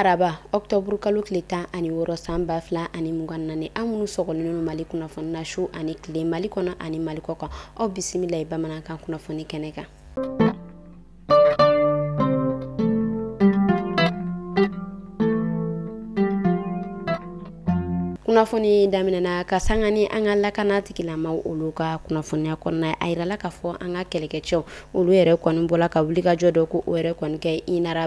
araba octobre kalo tile 16 san 2024 an minnu sɔgɔlen Mali kunnafoni na su ani tile Mali kɔnɔ ani Mali kɔ kan aw bisimila bamanankan kunnafoni kɛnɛ kan. Kunnafoni daminɛna ka sangani an ka lakana tigilamaw olu ka kunnafoniya kɔnɔna a yirala ka fɔ an ka kɛlɛkɛcɛw olu yɛrɛ kɔni bɔla ka wulikajɔ dɔ ko o yɛrɛ kɔni kɛ INARA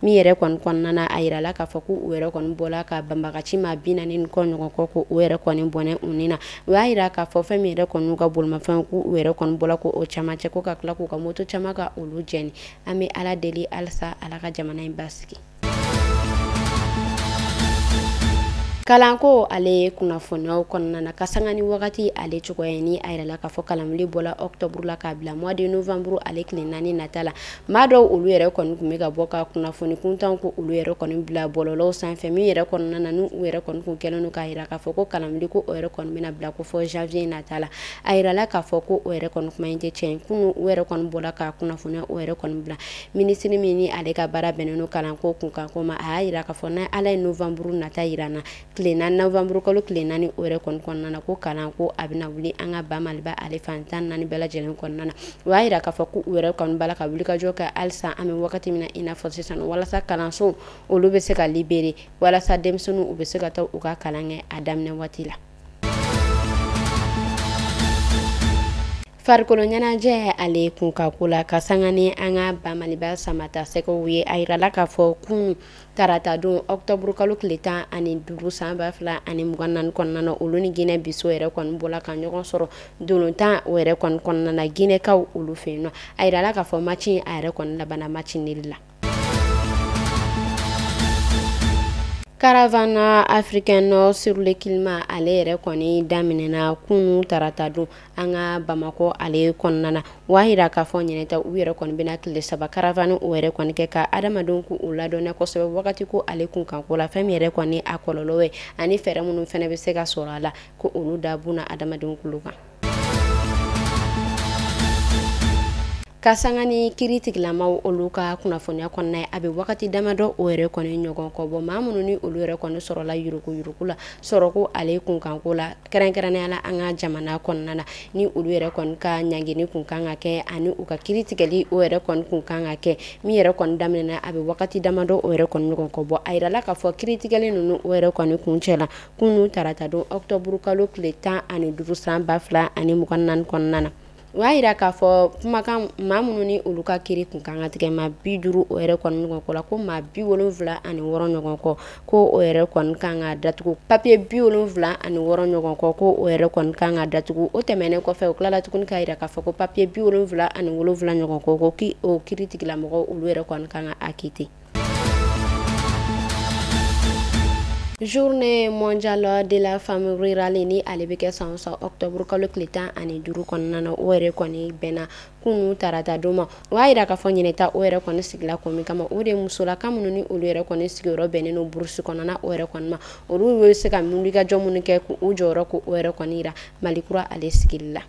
min yɛrɛ kɔni kɔnɔna a yirala ka fɔ ko o yɛrɛ kɔni bɔla ka banbagaci maa 40 kɔ ɲɔgɔn kɔ ko o yɛrɛ kɔni bɔnɛ u ni na o y'a yira ka fɔ fɛn min yɛrɛ kɔni ka bolimafɛn ko o yɛrɛ kɔni bɔla ko o camancɛ ko ka tila k'u ka moto caman ka olu jɛni an bɛ ala deli halisa ala ka jamana in basigi. Kalanko ale kunnafoniyaw kɔnɔna na ka sanga ni wagati ale cogoya ni a yirala ka fɔ kalanwuli bɔla octobre la ka bila mois de novembre ale tile 4 nata la maa dɔw olu yɛrɛ kɔni kun bɛ ka bɔ ka kunnafoni kuntan ko olu yɛrɛ kɔni bila bɔlɔlɔw sanfɛ min yɛrɛ kɔnɔna na n'u yɛrɛ kɔni kun kɛlen don k'a yira ka fɔ ko kalanwuli ko o yɛrɛ kɔni bɛna bila ko fɔ janvier nata la a yirala ka fɔ ko o yɛrɛ kɔni kuma in tɛ tiɲɛ kunu o yɛrɛ kɔni bɔla ka kunnafoniya o yɛrɛ kɔni bila ministre min ni ale ka baara bɛnnen don kalanko kunkanko ma a y'a yira ka fɔ n'a ala ye novembre nata yirana tile 4 novembre kalo tile 4 o yɛrɛ kɔni kɔnɔna na ko kalan ko a bɛna wuli an ka ba Maliba ale fan 14 bɛɛ lajɛlen kɔnɔna na o y'a yira ka fɔ ko u yɛrɛ kɔni bala ka wulikajɔ kɛ halisa an bɛ wagati min na i n'a fɔ sisan walasa kalanso olu bɛ se ka libérer walasa denmisɛnninw u bɛ se ka taa u ka kalan kɛ a daminɛ waati la. Farikolo ɲɛnajɛ ale kunkako la ka sangani an ka ba Maliba Samata Sɛgɛw ye a yirala ka fɔ kun tarata don octobre kalo tile 15 san 2024 kɔnɔna na olu ni Guinée Bissau yɛrɛ kɔni bɔla ka ɲɔgɔn sɔrɔ dolontan o yɛrɛ kɔni kɔnɔna na Guinékaw olu fɛ yen nɔ a yirala ka fɔ match a yɛrɛ kɔni labana match nil la. Caravane africaine sur le climat ale yɛrɛ kɔni daminɛna kunu tarata don an ka Bamako ale kɔnɔna na o y'a yira k'a fɔ ɲɛnɛta u yɛrɛ kɔni bɛna tile 3 caravane o yɛrɛ kɔni kɛ ka adamadenw ko u ladɔnniya kosɛbɛ wagati ko ale kunkanko la fɛn min yɛrɛ kɔni a kɔlɔlɔ ye ani fɛɛrɛ minnu fɛnɛ bɛ se ka sɔrɔ a la ko olu da buna adamadenw kulo kan. Ka sanga ni kiri tigilamaw olu ka kunnafoniya kɔnɔna ye a bɛ wagati damadɔ o yɛrɛ kɔni ɲɔgɔn kɔ bɔ maa minnu ni olu yɛrɛ kɔni sɔrɔla yuruku la sɔrɔ ko ale kunkanko la kɛrɛnkɛrɛnnenya la an ka jamana kɔnɔna na ni olu yɛrɛ kɔni ka ɲangini kun kan ka kɛ ani u ka kiri tigɛli o yɛrɛ kɔni kun kan ka kɛ min yɛrɛ kɔni daminɛna a bɛ wagati damadɔ o yɛrɛ kɔni ɲɔgɔn kɔ bɔ a yirala ka fɔ kiri tigɛli ninnu o yɛrɛ kɔni kun cɛla kunu tarata don octobre kalo tile 15 san 2024 kɔnɔna na. O y'a yira k'a fɔ kumakan maa minnu ni olu ka kiri kun kan ka tigɛ maa 50 o yɛrɛ kɔni ɲɔgɔn kɔ la ko maa 76 ɲɔgɔn kɔ ko o yɛrɛ kɔni kan ka datugu papier 76 ɲɔgɔn kɔ ko o yɛrɛ kɔni kan ka datugu o tɛmɛnen kɔfɛ o tilala tuguni k'a yira k'a fɔ ko papier 77 ɲɔgɔn kɔ ko o kiri tigilamɔgɔ olu yɛrɛ kɔni kan ka acquitter. Journée mondiale de la femme rurale ni ale bɛ kɛ san octobre kalo tile 15 kɔnɔna na o yɛrɛ kɔni bɛnna kunu tarata don ma o y'a yira k'a fɔ ɲinɛta o yɛrɛ kɔni sigila ko min kama o de musolaka minnu ni olu yɛrɛ kɔni sigiyɔrɔ bɛnnen don burusi kɔnɔna o yɛrɛ kɔni ma olu bɛ se ka wulikajɔ minnu kɛ k'u jɔyɔrɔ ko o yɛrɛ kɔni yira Malikura ale sigili la.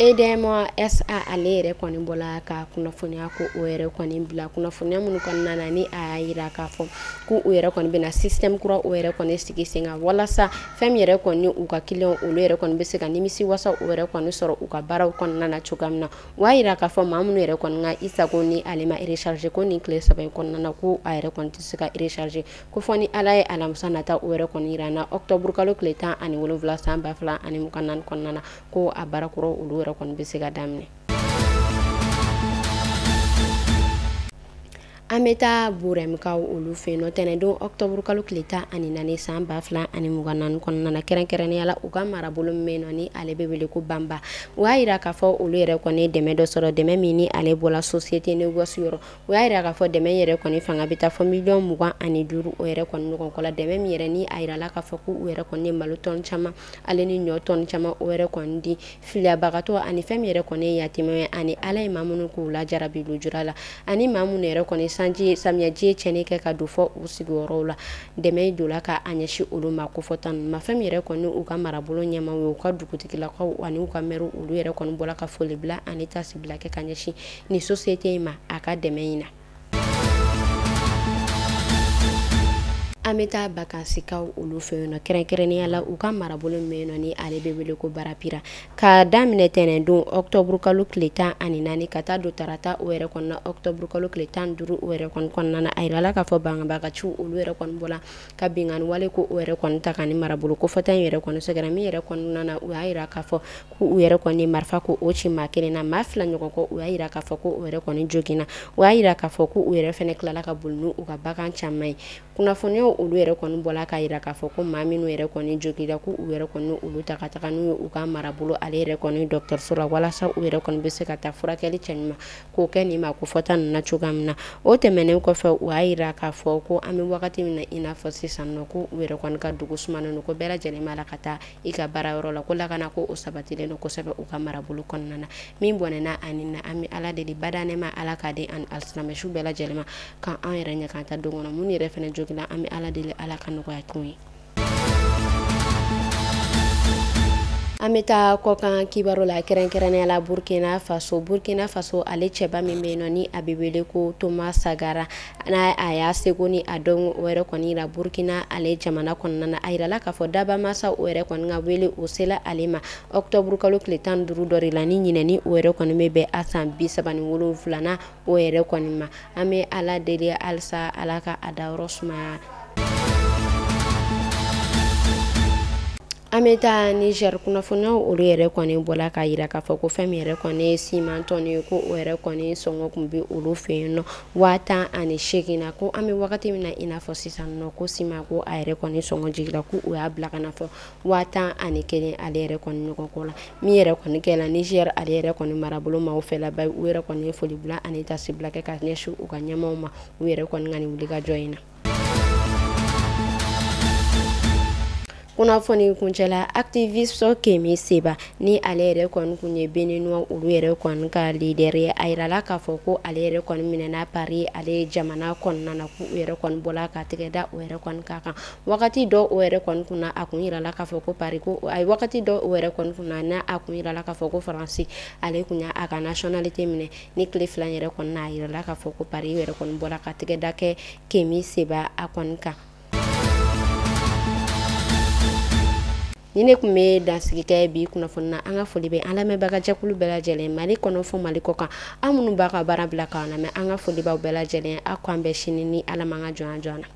EDEMO SA ale yɛrɛ kɔni bɔla ka kunnafoniya ko o yɛrɛ kɔni bila kunnafoniya minnu kɔnɔna na ni a y'a yira k'a fɔ ko o yɛrɛ kɔni bɛna système kura o yɛrɛ kɔni sigi sen kan walasa fɛn min yɛrɛ kɔni u ka client olu yɛrɛ kɔni bɛ se ka nimisi wasa o yɛrɛ kɔni sɔrɔ u ka baaraw kɔnɔna na cogoya min na o y'a yira k'a fɔ maa minnu yɛrɛ kɔni ka isago ni ale ma recharger ko ni tile 3 in kɔnɔna na ko a yɛrɛ kɔni tɛ se ka recharger ko fɔ ni ala ye alamisa nata o yɛrɛ kɔni yira na octobre kalo tile 17 san 2024 kɔnɔna na ko a baarakɔrɔ olu yɛrɛ kɔni bɛ se ka daminɛ. An bɛ taa Burɛmikaw olu fɛ yen nɔ tɛnɛndon octobre kalo tile 14 san 2024 kɔnɔna na kɛrɛnkɛrɛnnenya la u ka marabolo min bɛ yen nɔ ni ale bɛ wele ko Bamba o y'a yira k'a fɔ olu yɛrɛ kɔni dɛmɛ dɔ sɔrɔ dɛmɛ min ni ale bɔla société négoce yɔrɔ o y'a yira k'a fɔ dɛmɛ yɛrɛ kɔni fanga bɛ taa fɔ miliyɔn 25 o yɛrɛ kɔni ɲɔgɔn kɔ la dɛmɛ min yɛrɛ ni a yirala k'a fɔ ko u yɛrɛ kɔni ye malo tɔn caman ale ni ɲɔ tɔn caman o yɛrɛ kɔni di filiyabagatɔ ani fɛn min yɛrɛ kɔni ye yatimɛ ani ala ye maa minnu k'u lajarabi lujura la ani maa minnu yɛrɛ kɔni samiyaji ye cɛnni kɛ ka don fɔ u sigiyɔrɔw la dɛmɛ dola ka a ɲɛsin olu ma ko fɔ tan ma fɛn min yɛrɛ kɔni u ka marabolo ɲɛmaw ye u ka dugutigilakaw ani u ka mɛru olu yɛrɛ kɔni bɔla ka foli bila ani tasibila kɛ ka ɲɛsin ni société in ma a ka dɛmɛ in na. Ameta bakansikaw olu fe yen nɔ kɛrɛnkɛrɛnnenya la u ka marabolo min yen nɔ ni ale bɛ wele ko barapira ka daminɛ tɛnɛn don octobre kalo tile 14 ka taa don tarata o yɛrɛ kɔnɔna octobre kalo tile 15 o yɛrɛ kɔnɔna na a yirala k'a fɔ bangabagaciw olu yɛrɛ kɔni bɔla ka bingani wale ko o yɛrɛ kɔni ta ka ni marabolo ko fɔta in yɛrɛ kɔni sɛgɛrɛ min yɛrɛ kɔnɔna na u y'a yira k'a fɔ ko u yɛrɛ kɔni marifa ko o ci maa kelen na maa fila ɲɔgɔn kɔ u y'a yira k'a fɔ ko o yɛrɛ kɔni joginna u y'a yira k'a fɔ ko u yɛrɛ fɛnɛ tilala ka boli n'u ka bagan caman ye kunnafoniyaw olu yɛrɛ kɔni bɔla ka yira k'a fɔ ko maa minnu yɛrɛ kɔni jogira ko u yɛrɛ kɔni olu ta ka taga n'u ye u ka marabolo ale yɛrɛ kɔni dɔgɔtɔrɔso la walasa u yɛrɛ kɔni bɛ se ka taa furakɛli cɛ ɲuman k'o kɛ nin ma ko fɔta ninnu na cogoya min na o tɛmɛnen kɔfɛ u y'a yira k'a fɔ ko an bɛ wagati min na i n'a fɔ sisan nɔ ko u yɛrɛ kɔni ka dugu sumanen don ko bɛɛ lajɛlen b'a la ka taa i ka baarayɔrɔ la ko lakana ko o sabatilen don kosɛbɛ u ka marabolo kɔnɔna na min bɔnɛna ani na an bɛ ala deli badane ma ala k'a di ani alisilamɛsiw bɛɛ lajɛlen ma kan an yɛrɛ ɲɛ kan ta don kɔnɔ mun yɛrɛ fɛnɛ jogila an bɛ ala deli ala ka nɔgɔya kun ye an bɛ taa kɔkan kibaru la kɛrɛnkɛrɛnnenya la Burkina Faso ale cɛba min bɛ yen nɔ ni a bɛ wele ko Thomas Sankara n'a a y'a seko ni a dɔn o yɛrɛ kɔni yira Burkina ale jamana kɔnɔna na a yirala k'a fɔ dabamasa o yɛrɛ kɔni ka wele o sela ale ma octobre kalo tile 15 dɔ de la ni ɲinɛni o yɛrɛ kɔni bɛ bɛn a san 37 na o yɛrɛ kɔni ma an bɛ ala deli halisa ala ka a dayɔrɔ sumaya. An bɛ taa Niger kunnafoniyaw olu yɛrɛ kɔni bɔla k'a yira k'a fɔ ko fɛn min yɛrɛ kɔni ye siman tɔni ye ko o yɛrɛ kɔni sɔngɔ tun bɛ olu fɛ yen nɔ 18 na ko an bɛ wagati min na i n'a fɔ sisan nɔ ko siman ko a yɛrɛ kɔni sɔngɔ jiginna ko o y'a bila ka na fɔ 11 ale yɛrɛ kɔni ɲɔgɔn ko la min yɛrɛ kɔni kɛla Niger ale yɛrɛ kɔni marabolo maaw fɛ la bari u yɛrɛ kɔni ye foli bila ani tasi bila kɛ ka ɲɛsin u ka ɲɛmaaw ma u yɛrɛ kɔni ka nin wulikajɔ in na. Kunnafoni kuncɛla activiste Kemi Seba ni ale yɛrɛ kɔni kun ye Béninois olu yɛrɛ kɔni ka leader ye a yirala k'a fɔ ko ale yɛrɛ kɔni minɛna Paris ale jamana kɔnɔna na ko u yɛrɛ kɔni bɔla ka tɛgɛ da o yɛrɛ kɔni ka kan wagati dɔ o yɛrɛ kɔni kunna a kun yirala k'a fɔ ko Paris ko a wagati dɔ o yɛrɛ kɔni kunna n'a a kun yirala k'a fɔ ko Faransi ale kun y'a ka nationalité minɛ ni tile fila yɛrɛ kɔni a yirala k'a fɔ ko Paris yɛrɛ kɔni bɔla ka tɛgɛ da kɛ Kemi Seba a kɔni kan. Ni ne kun bɛ dansigi kɛ bi kunnafoni na an ka foli bɛ an lamɛnbaga jɛkulu bɛɛ lajɛlen Mali kɔnɔ fɔ Mali kɔ kan an minnu b'a ka baara bila k'an lamɛn an ka foli b'aw bɛɛ lajɛlen a k'an bɛɛ sini ni Ala man ka jɔn na.